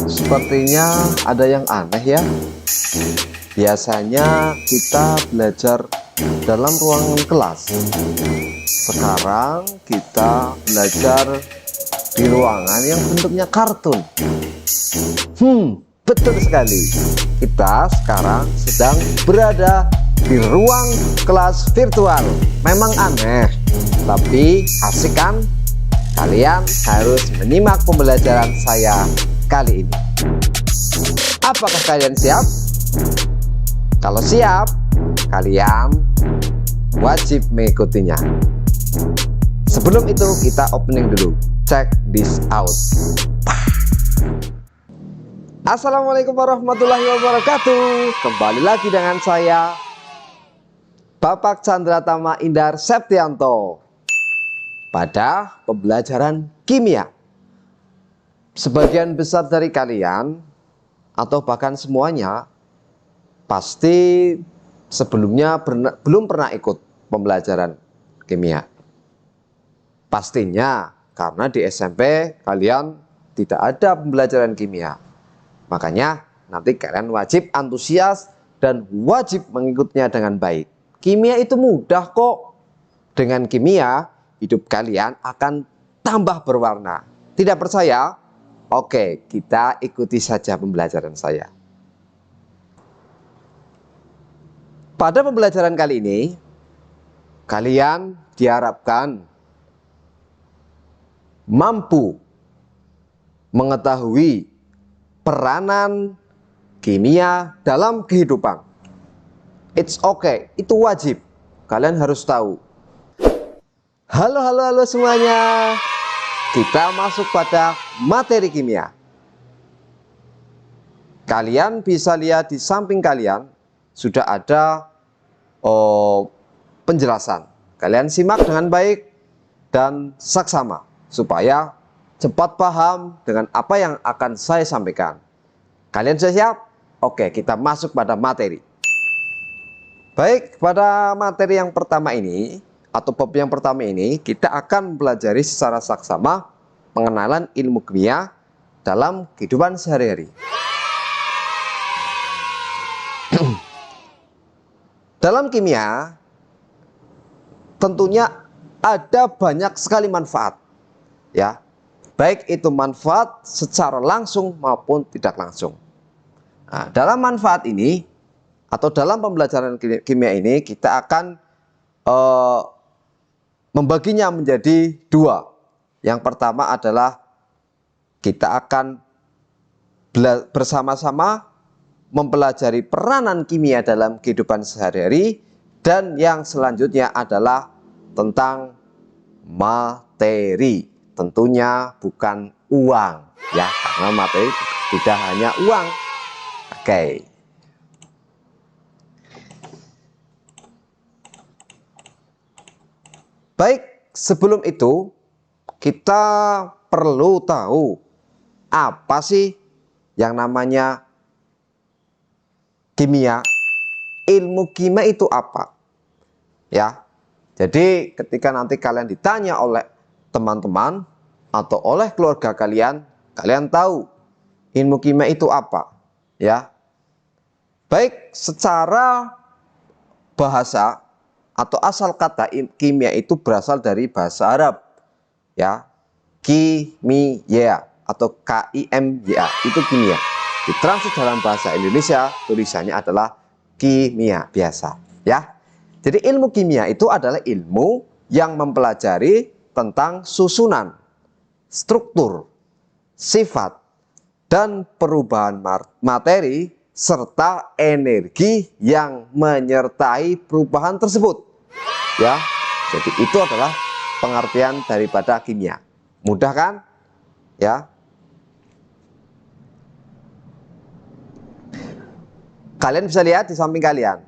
Sepertinya ada yang aneh ya. Biasanya kita belajar dalam ruangan kelas. Sekarang kita belajar di ruangan yang bentuknya kartun. Betul sekali. Kita sekarang sedang berada di ruang kelas virtual. Memang aneh, tapi asik kan? Kalian harus menyimak pembelajaran saya kali ini. Apakah kalian siap? Kalau siap, kalian wajib mengikutinya. Sebelum itu kita opening dulu. Check this out. Assalamualaikum warahmatullahi wabarakatuh. Kembali lagi dengan saya, Bapak Chandratama Indar Septianto, pada pembelajaran kimia. Sebagian besar dari kalian, atau bahkan semuanya, pasti sebelumnya belum pernah ikut pembelajaran kimia. Pastinya karena di SMP kalian tidak ada pembelajaran kimia. Makanya nanti kalian wajib antusias dan wajib mengikutnya dengan baik. Kimia itu mudah kok. Dengan kimia, hidup kalian akan tambah berwarna. Tidak percaya? Oke, kita ikuti saja pembelajaran saya. Pada pembelajaran kali ini, kalian diharapkan mampu mengetahui peranan kimia dalam kehidupan. It's okay, itu wajib. Kalian harus tahu. Halo semuanya. Kita masuk pada materi kimia. Kalian bisa lihat di samping kalian sudah ada penjelasan. Kalian simak dengan baik dan saksama supaya cepat paham dengan apa yang akan saya sampaikan. Kalian sudah siap? Oke, kita masuk pada materi. Baik, pada materi yang pertama ini, atau bab yang pertama ini, kita akan mempelajari secara saksama pengenalan ilmu kimia dalam kehidupan sehari-hari. Dalam kimia, tentunya ada banyak sekali manfaat, ya, baik itu manfaat secara langsung maupun tidak langsung. Nah, dalam manfaat ini atau dalam pembelajaran kimia ini, kita akan membaginya menjadi dua. Yang pertama adalah kita akan bersama-sama mempelajari peranan kimia dalam kehidupan sehari-hari, dan yang selanjutnya adalah tentang materi. Tentunya bukan uang, ya, karena materi tidak hanya uang. Oke. Baik, sebelum itu kita perlu tahu apa sih yang namanya kimia. Ilmu kimia itu apa? Ya. Jadi ketika nanti kalian ditanya oleh teman-teman atau oleh keluarga kalian, kalian tahu ilmu kimia itu apa, ya. Baik, secara bahasa atau asal kata kimia itu berasal dari bahasa Arab, ya, kimia atau KIMYA, itu kimia. Ditranslate dalam bahasa Indonesia, tulisannya adalah kimia biasa, ya. Jadi ilmu kimia itu adalah ilmu yang mempelajari tentang susunan, struktur, sifat, dan perubahan materi serta energi yang menyertai perubahan tersebut, ya. Jadi itu adalah pengertian daripada kimia. Mudah kan? Ya. Kalian bisa lihat di samping kalian.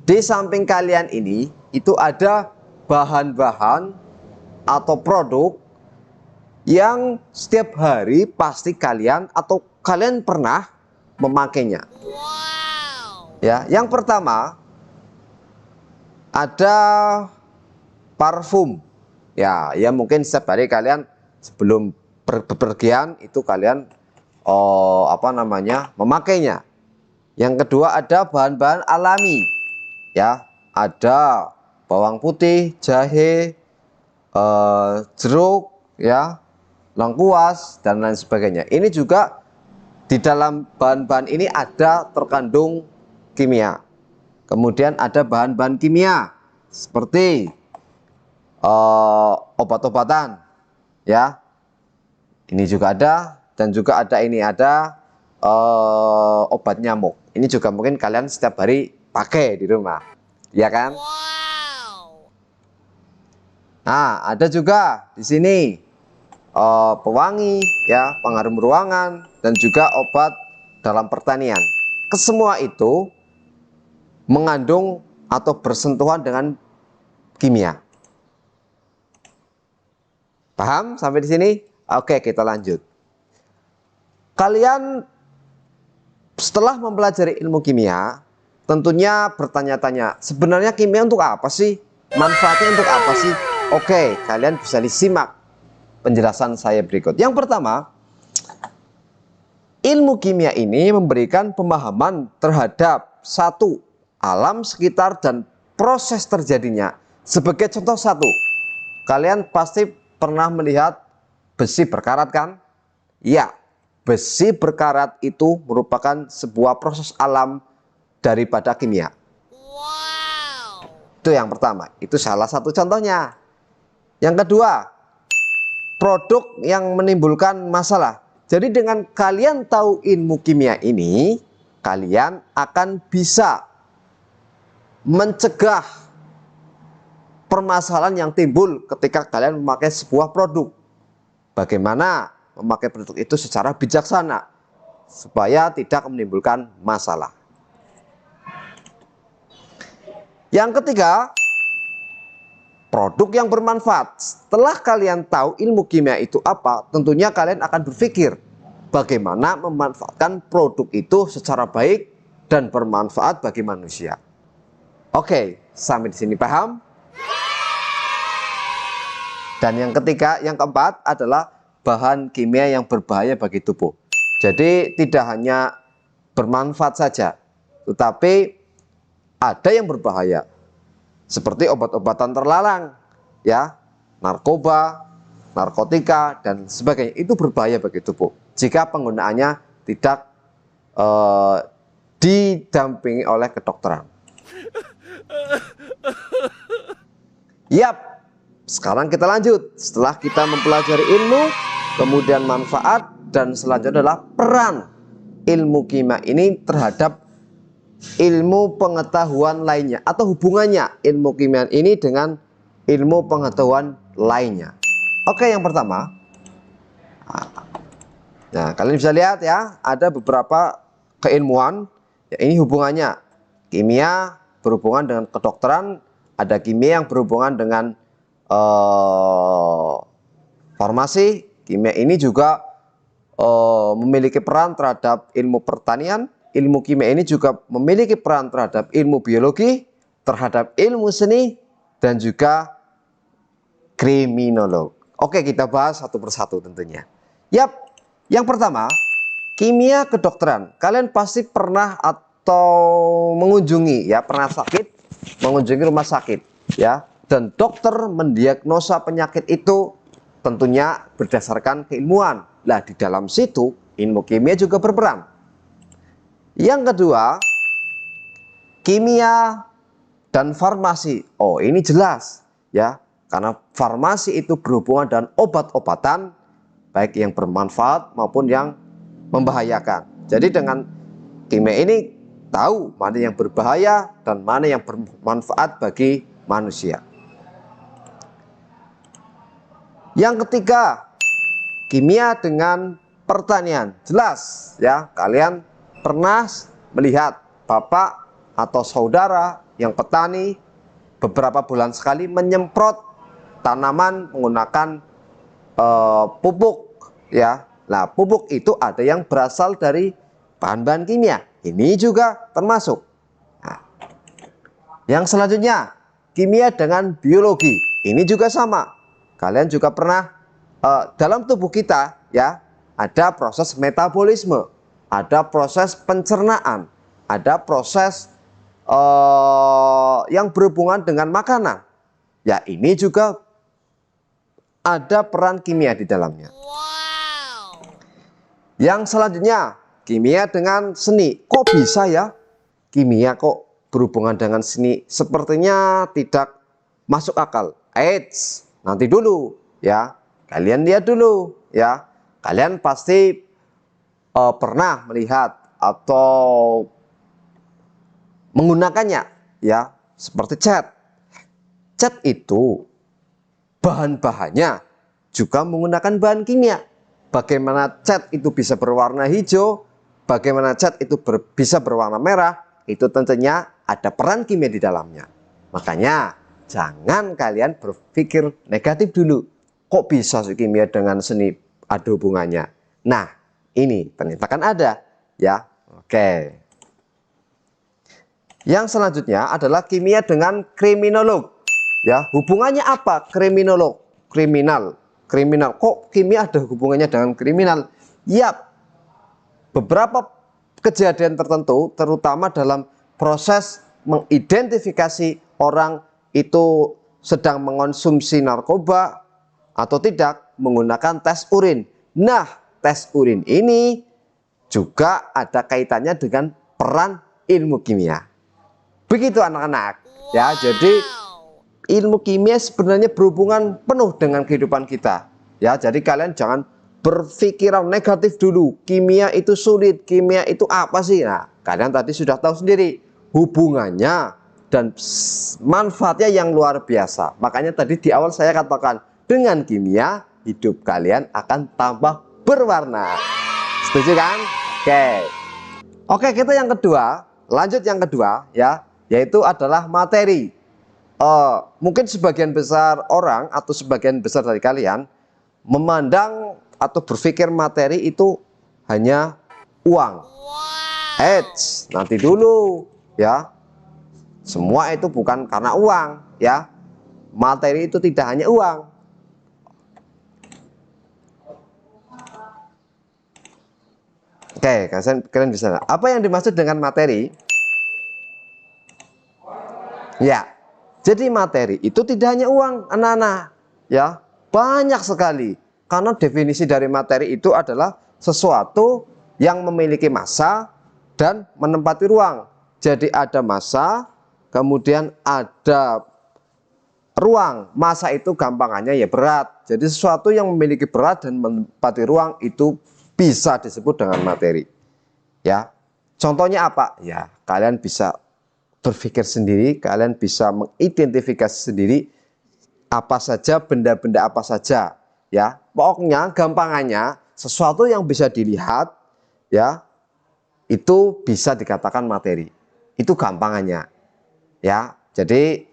Di samping kalian ini itu ada bahan-bahan atau produk yang setiap hari pasti kalian atau kalian pernah memakainya. Ya, yang pertama ada parfum. Ya, ya mungkin setiap hari kalian sebelum bepergian itu kalian memakainya. Yang kedua ada bahan-bahan alami. Ya, ada bawang putih, jahe, jeruk, ya, lengkuas dan lain sebagainya. Ini juga di dalam bahan-bahan ini ada terkandung kimia. Kemudian ada bahan-bahan kimia seperti obat-obatan, ya. Ini juga ada, dan juga ada obat nyamuk. Ini juga mungkin kalian setiap hari pakai di rumah, ya kan? Wow. Nah, ada juga di sini pewangi, ya, pengharum ruangan, dan juga obat dalam pertanian. Kesemua itu mengandung atau bersentuhan dengan kimia. Paham sampai di sini? Oke, kita lanjut. Kalian setelah mempelajari ilmu kimia, tentunya bertanya-tanya, sebenarnya kimia untuk apa sih? Manfaatnya untuk apa sih? Oke, kalian bisa disimak penjelasan saya berikut. Yang pertama, ilmu kimia ini memberikan pemahaman terhadap satu, alam sekitar dan proses terjadinya. Sebagai contoh satu, kalian pasti pernah melihat besi berkarat kan? Ya, besi berkarat itu merupakan sebuah proses alam daripada kimia. Wow. Itu yang pertama, itu salah satu contohnya. Yang kedua, produk yang menimbulkan masalah. Jadi dengan kalian tahu ilmu kimia ini, kalian akan bisa mencegah permasalahan yang timbul ketika kalian memakai sebuah produk. Bagaimana memakai produk itu secara bijaksana supaya tidak menimbulkan masalah. Yang ketiga, produk yang bermanfaat. Setelah kalian tahu ilmu kimia itu apa, tentunya kalian akan berpikir bagaimana memanfaatkan produk itu secara baik dan bermanfaat bagi manusia. Oke, sampai di sini paham? Dan yang ketiga, yang keempat adalah bahan kimia yang berbahaya bagi tubuh. Jadi tidak hanya bermanfaat saja, tetapi ada yang berbahaya. Seperti obat-obatan terlarang, ya, narkoba, narkotika dan sebagainya, itu berbahaya bagi tubuh jika penggunaannya tidak didampingi oleh kedokteran. Yap, sekarang kita lanjut. Setelah kita mempelajari ilmu, kemudian manfaat, dan selanjutnya adalah peran ilmu kimia ini terhadap ilmu pengetahuan lainnya, atau hubungannya ilmu kimia ini dengan ilmu pengetahuan lainnya. Oke, yang pertama, nah kalian bisa lihat ya, ada beberapa keilmuan, ya, ini hubungannya. Kimia berhubungan dengan kedokteran, ada kimia yang berhubungan dengan farmasi. Kimia ini juga memiliki peran terhadap ilmu pertanian. Ilmu kimia ini juga memiliki peran terhadap ilmu biologi, terhadap ilmu seni, dan juga kriminolog. Oke, kita bahas satu persatu tentunya. Yap, yang pertama, kimia kedokteran. Kalian pasti pernah atau mengunjungi, ya, pernah sakit, mengunjungi rumah sakit, ya, dan dokter mendiagnosa penyakit itu tentunya berdasarkan keilmuan. Nah, di dalam situ ilmu kimia juga berperan. Yang kedua, kimia dan farmasi. Oh, ini jelas, ya, karena farmasi itu berhubungan dengan obat-obatan, baik yang bermanfaat maupun yang membahayakan. Jadi dengan kimia ini tahu mana yang berbahaya dan mana yang bermanfaat bagi manusia. Yang ketiga, kimia dengan pertanian. Jelas, ya, kalian pernah melihat bapak atau saudara yang petani beberapa bulan sekali menyemprot tanaman menggunakan pupuk, ya. Nah, pupuk itu ada yang berasal dari bahan-bahan kimia. Ini juga termasuk. Nah, yang selanjutnya, kimia dengan biologi. Ini juga sama. Kalian juga pernah dalam tubuh kita ya ada proses metabolisme, ada proses pencernaan, ada proses yang berhubungan dengan makanan. Ya, ini juga ada peran kimia di dalamnya. Wow. Yang selanjutnya, kimia dengan seni. Kok bisa ya? Kimia kok berhubungan dengan seni? Sepertinya tidak masuk akal. Eits, nanti dulu ya. Kalian lihat dulu ya. Kalian pasti pernah melihat atau menggunakannya ya, seperti cat. Cat itu bahan-bahannya juga menggunakan bahan kimia. Bagaimana cat itu bisa berwarna hijau, bagaimana cat itu bisa berwarna merah, itu tentunya ada peran kimia di dalamnya. Makanya jangan kalian berpikir negatif dulu. Kok bisa sih kimia dengan seni ada hubungannya? Nah, ini ternyata kan ada ya. Oke. Yang selanjutnya adalah kimia dengan kriminolog. Ya, hubungannya apa? Kriminolog, kriminal. Kok kimia ada hubungannya dengan kriminal? Yap. Beberapa kejadian tertentu, terutama dalam proses mengidentifikasi orang itu sedang mengonsumsi narkoba atau tidak, menggunakan tes urin. Nah, tes urin ini juga ada kaitannya dengan peran ilmu kimia. Begitu anak-anak ya. Jadi ilmu kimia sebenarnya berhubungan penuh dengan kehidupan kita ya. Jadi kalian jangan berpikiran negatif dulu. Kimia itu sulit, kimia itu apa sih? Nah, kalian tadi sudah tahu sendiri hubungannya dan manfaatnya yang luar biasa. Makanya tadi di awal saya katakan, dengan kimia hidup kalian akan tambah berwarna. Setuju kan? Oke, kita yang kedua, lanjut yang kedua ya, yaitu adalah materi. Mungkin sebagian besar orang atau sebagian besar dari kalian memandang atau berpikir materi itu hanya uang. Eits, nanti dulu ya. Semua itu bukan karena uang ya. Materi itu tidak hanya uang. Oke, kalian bisa. Apa yang dimaksud dengan materi? Ya, jadi materi itu tidak hanya uang, anak-anak. Ya, banyak sekali. Karena definisi dari materi itu adalah sesuatu yang memiliki massa dan menempati ruang. Jadi ada massa, kemudian ada ruang. Massa itu gampangannya ya berat. Jadi sesuatu yang memiliki berat dan menempati ruang itu bisa disebut dengan materi. Ya, contohnya apa? Ya, kalian bisa berpikir sendiri, kalian bisa mengidentifikasi sendiri apa saja, benda-benda apa saja. Ya, pokoknya gampangannya sesuatu yang bisa dilihat, ya, itu bisa dikatakan materi. Itu gampangannya. Ya, jadi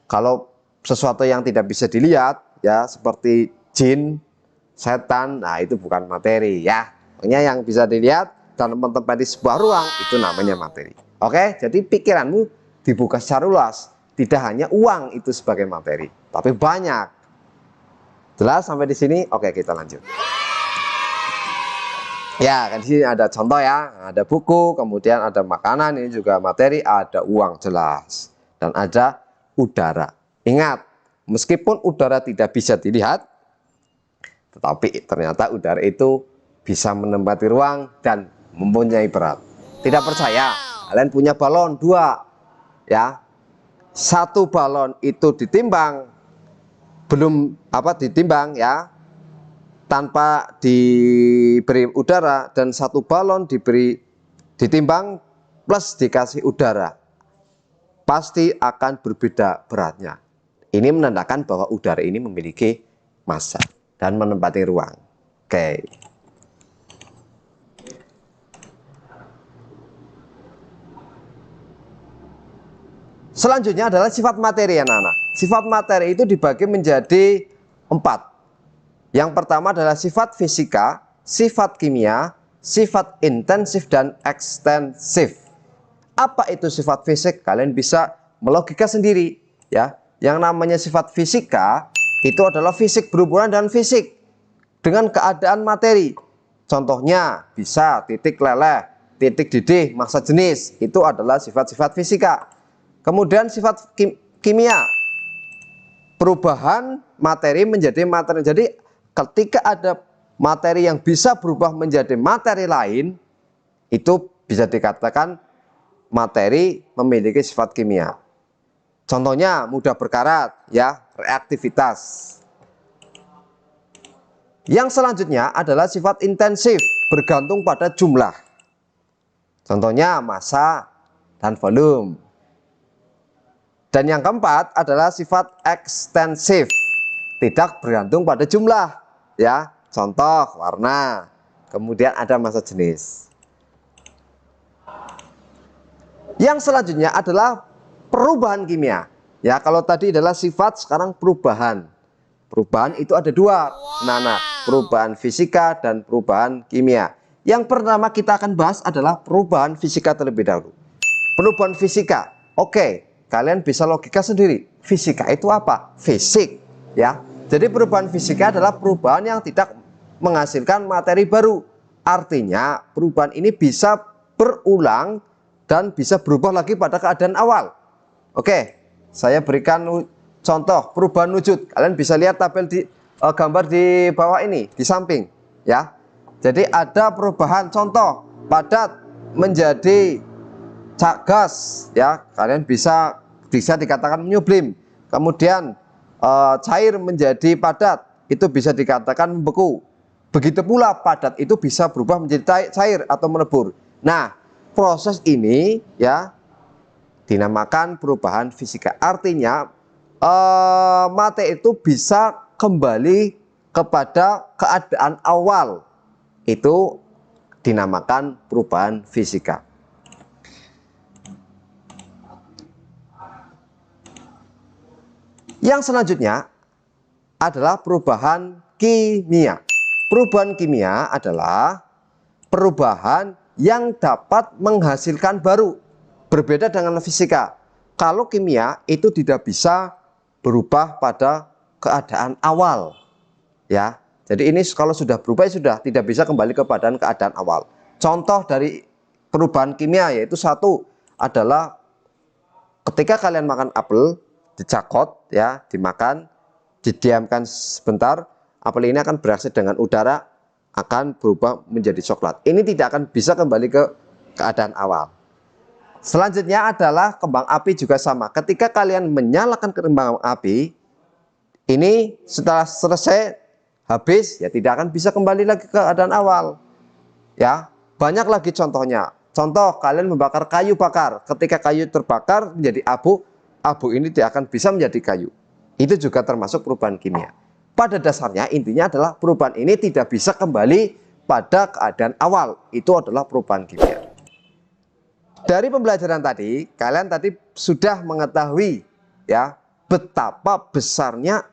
kalau sesuatu yang tidak bisa dilihat, ya, seperti jin, setan, nah itu bukan materi ya. Pokoknya yang bisa dilihat dan menempati sebuah ruang itu namanya materi. Oke, jadi pikiranmu dibuka secara luas. Tidak hanya uang itu sebagai materi, tapi banyak. Jelas sampai di sini? Oke, kita lanjut. Ya, kan di sini ada contoh ya, ada buku, kemudian ada makanan, ini juga materi, ada uang jelas, dan ada udara. Ingat, meskipun udara tidak bisa dilihat, tetapi ternyata udara itu bisa menempati ruang dan mempunyai berat. Tidak percaya? Kalian punya balon 2, ya. Satu balon itu ditimbang, ditimbang ya, tanpa diberi udara, dan satu balon ditimbang plus dikasih udara, pasti akan berbeda beratnya. Ini menandakan bahwa udara ini memiliki massa dan menempati ruang. Oke. Selanjutnya adalah sifat materi, anak-anak. Sifat materi itu dibagi menjadi 4. Yang pertama adalah sifat fisika, sifat kimia, sifat intensif dan ekstensif. Apa itu sifat fisik? Kalian bisa melogika sendiri, ya. Yang namanya sifat fisika itu adalah fisik berhubungan dengan fisik, dengan keadaan materi. Contohnya bisa titik leleh, titik didih, massa jenis, itu adalah sifat-sifat fisika. Kemudian sifat kimia, perubahan materi menjadi materi. Jadi ketika ada materi yang bisa berubah menjadi materi lain, itu bisa dikatakan materi memiliki sifat kimia. Contohnya mudah berkarat, ya, reaktivitas. Yang selanjutnya adalah sifat intensif, bergantung pada jumlah. Contohnya massa dan volume. Dan yang keempat adalah sifat ekstensif, tidak bergantung pada jumlah, ya. Contoh warna, kemudian ada massa jenis. Yang selanjutnya adalah perubahan kimia. Ya, kalau tadi adalah sifat, sekarang perubahan. Perubahan itu ada dua, Nana, perubahan fisika dan perubahan kimia. Yang pertama kita akan bahas adalah perubahan fisika terlebih dahulu. Perubahan fisika, oke, kalian bisa logika sendiri. Fisika itu apa? Fisik, ya. Jadi perubahan fisika adalah perubahan yang tidak menghasilkan materi baru. Artinya perubahan ini bisa berulang dan bisa berubah lagi pada keadaan awal. Oke, saya berikan contoh perubahan wujud. Kalian bisa lihat tabel di gambar di bawah ini, di samping, ya. Jadi ada perubahan, contoh padat menjadi gas, ya. Kalian bisa dikatakan menyublim. Kemudian cair menjadi padat, itu bisa dikatakan membeku. Begitu pula padat itu bisa berubah menjadi cair atau melebur. Nah, proses ini, ya, dinamakan perubahan fisika. Artinya materi itu bisa kembali kepada keadaan awal. Itu dinamakan perubahan fisika. Yang selanjutnya adalah perubahan kimia. Perubahan kimia adalah perubahan yang dapat menghasilkan baru. Berbeda dengan fisika. Kalau kimia itu tidak bisa berubah pada keadaan awal, ya. Jadi ini kalau sudah berubah sudah tidak bisa kembali kepada keadaan awal. Contoh dari perubahan kimia yaitu satu adalah ketika kalian makan apel, dicakot, ya, dimakan, didiamkan sebentar, apel ini akan bereaksi dengan udara, akan berubah menjadi coklat. Ini tidak akan bisa kembali ke keadaan awal. Selanjutnya adalah kembang api juga sama. Ketika kalian menyalakan kembang api, ini setelah selesai habis, ya tidak akan bisa kembali lagi ke keadaan awal. Ya, banyak lagi contohnya. Contoh kalian membakar kayu bakar. Ketika kayu terbakar menjadi abu, abu ini tidak akan bisa menjadi kayu. Itu juga termasuk perubahan kimia. Pada dasarnya intinya adalah perubahan ini tidak bisa kembali pada keadaan awal. Itu adalah perubahan kimia. Dari pembelajaran tadi, kalian tadi sudah mengetahui, ya, betapa besarnya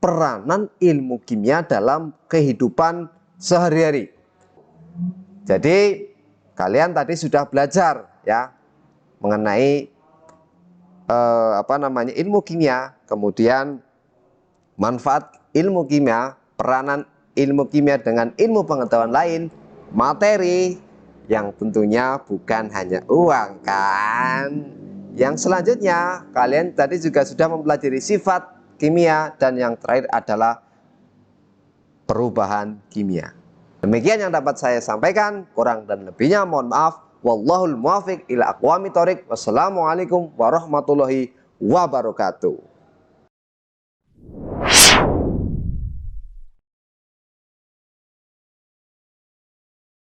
peranan ilmu kimia dalam kehidupan sehari-hari. Jadi kalian tadi sudah belajar, ya, mengenai ilmu kimia, kemudian manfaat ilmu kimia, peranan ilmu kimia dengan ilmu pengetahuan lain, materi yang tentunya bukan hanya uang, kan? Yang selanjutnya kalian tadi juga sudah mempelajari sifat kimia dan yang terakhir adalah perubahan kimia. Demikian yang dapat saya sampaikan, kurang dan lebihnya mohon maaf. Wallahul muwaffiq ila aqwamit thoriq. Wassalamualaikum warahmatullahi wabarakatuh.